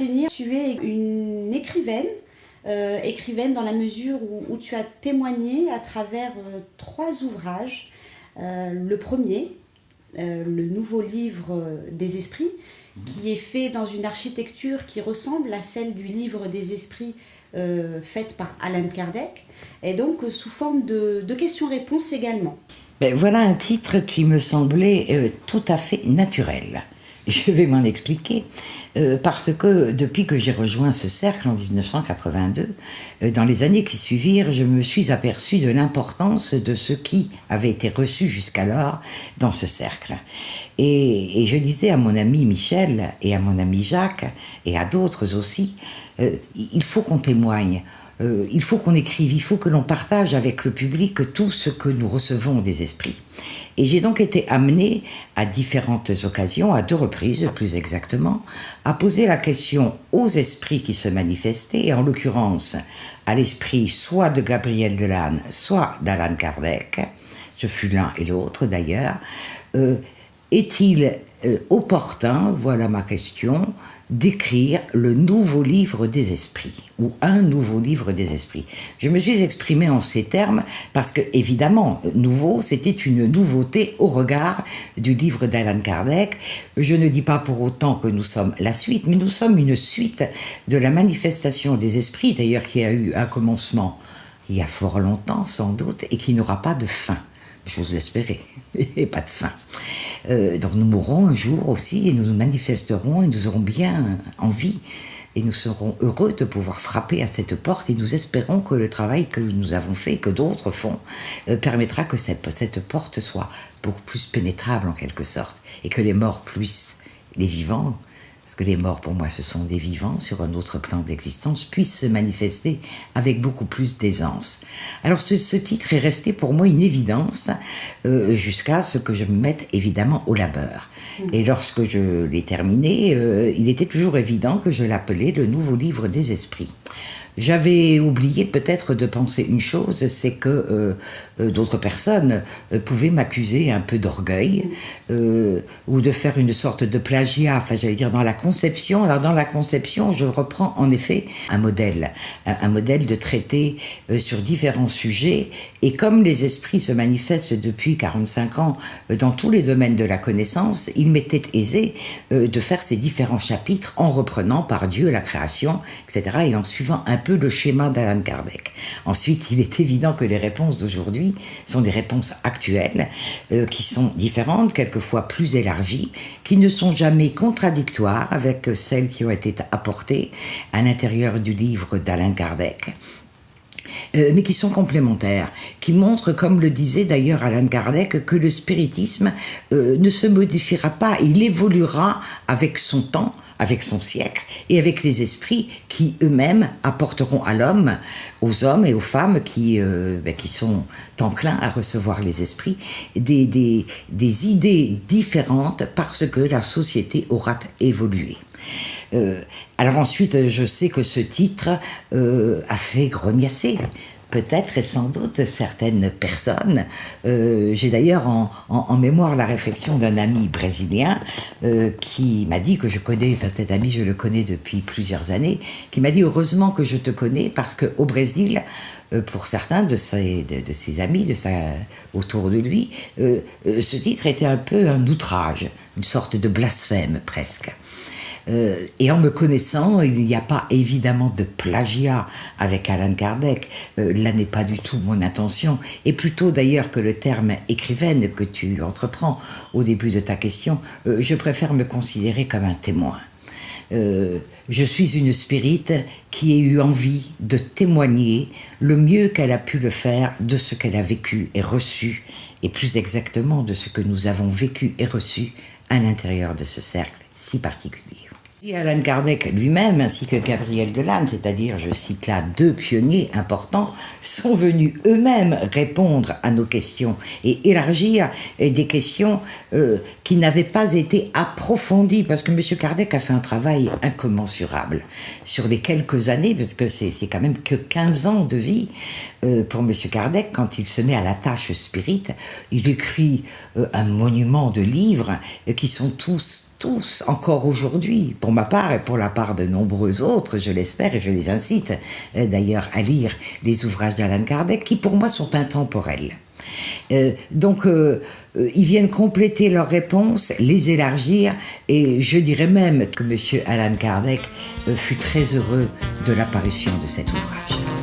Platini, tu es une écrivaine, écrivaine dans la mesure où tu as témoigné à travers 3 ouvrages. Le premier, le nouveau livre des esprits, qui est fait dans une architecture qui ressemble à celle du livre des esprits faite par Allan Kardec, et donc sous forme de questions-réponses également. Ben, voilà un titre qui me semblait tout à fait naturel. Je vais m'en expliquer, parce que depuis que j'ai rejoint ce cercle en 1982, dans les années qui suivirent, je me suis aperçue de l'importance de ce qui avait été reçu jusqu'alors dans ce cercle. Et je disais à mon ami Michel et à mon ami Jacques et à d'autres aussi, il faut qu'on témoigne. Il faut qu'on écrive, il faut que l'on partage avec le public tout ce que nous recevons des esprits. Et j'ai donc été amenée à différentes occasions, à 2 reprises plus exactement, à poser la question aux esprits qui se manifestaient, et en l'occurrence à l'esprit soit de Gabriel Delanne, soit d'Allan Kardec, ce fut l'un et l'autre d'ailleurs, est-il opportun, voilà ma question, d'écrire le nouveau livre des esprits, ou un nouveau livre des esprits. Je me suis exprimée en ces termes parce que, évidemment, nouveau, c'était une nouveauté au regard du livre d'Allan Kardec. Je ne dis pas pour autant que nous sommes la suite, mais nous sommes une suite de la manifestation des esprits, d'ailleurs qui a eu un commencement il y a fort longtemps, sans doute, et qui n'aura pas de fin. J'ose l'espérer, et pas de fin. Donc nous mourrons un jour aussi, et nous nous manifesterons, et nous aurons bien envie, et nous serons heureux de pouvoir frapper à cette porte, et nous espérons que le travail que nous avons fait, que d'autres font, permettra que cette porte soit beaucoup plus pénétrable en quelque sorte, et que les morts puissent, les vivants, parce que les morts pour moi ce sont des vivants sur un autre plan d'existence, puissent se manifester avec beaucoup plus d'aisance. Alors ce titre est resté pour moi une évidence jusqu'à ce que je me mette évidemment au labeur. Et lorsque je l'ai terminé, il était toujours évident que je l'appelais le nouveau livre des esprits. J'avais oublié peut-être de penser une chose, c'est que d'autres personnes pouvaient m'accuser un peu d'orgueil ou de faire une sorte de plagiat, enfin j'allais dire dans la conception. Alors dans la conception, je reprends en effet un modèle de traité sur différents sujets, et comme les esprits se manifestent depuis 45 ans dans tous les domaines de la connaissance, il m'était aisé de faire ces différents chapitres en reprenant par Dieu la création, etc., et en suivant un peu le schéma d'Allan Kardec. Ensuite, il est évident que les réponses d'aujourd'hui sont des réponses actuelles, qui sont différentes, quelquefois plus élargies, qui ne sont jamais contradictoires avec celles qui ont été apportées à l'intérieur du livre d'Allan Kardec, mais qui sont complémentaires, qui montrent, comme le disait d'ailleurs Allan Kardec, que le spiritisme ne se modifiera pas, il évoluera avec son temps, avec son siècle, et avec les esprits qui eux-mêmes apporteront à l'homme, aux hommes et aux femmes qui sont enclins à recevoir les esprits, des idées différentes parce que la société aura évolué. Alors ensuite, je sais que ce titre a fait grognasser peut-être et sans doute certaines personnes. J'ai d'ailleurs en mémoire la réflexion d'un ami brésilien qui m'a dit que je connais, enfin cet ami je le connais depuis plusieurs années, qui m'a dit heureusement que je te connais parce qu'au Brésil, pour certains de ses amis autour de lui, ce titre était un peu un outrage, une sorte de blasphème presque. Et en me connaissant, il n'y a pas évidemment de plagiat avec Allan Kardec, là n'est pas du tout mon intention, et plutôt d'ailleurs que le terme écrivaine que tu entreprends au début de ta question, je préfère me considérer comme un témoin. Je suis une spirite qui a eu envie de témoigner le mieux qu'elle a pu le faire de ce qu'elle a vécu et reçu, et plus exactement de ce que nous avons vécu et reçu à l'intérieur de ce cercle si particulier. Et Allan Kardec lui-même, ainsi que Gabriel Delanne, c'est-à-dire, je cite là, 2 pionniers importants, sont venus eux-mêmes répondre à nos questions et élargir des questions qui n'avaient pas été approfondies, parce que M. Kardec a fait un travail incommensurable sur les quelques années, parce que c'est quand même que 15 ans de vie pour M. Kardec. Quand il se met à la tâche spirit, il écrit un monument de livres qui sont tous encore aujourd'hui, pour pour ma part et pour la part de nombreux autres, je l'espère, et je les incite d'ailleurs à lire les ouvrages d'Alan Kardec, qui pour moi sont intemporels. Donc, ils viennent compléter leurs réponses, les élargir, et je dirais même que M. Alan Kardec fut très heureux de l'apparition de cet ouvrage.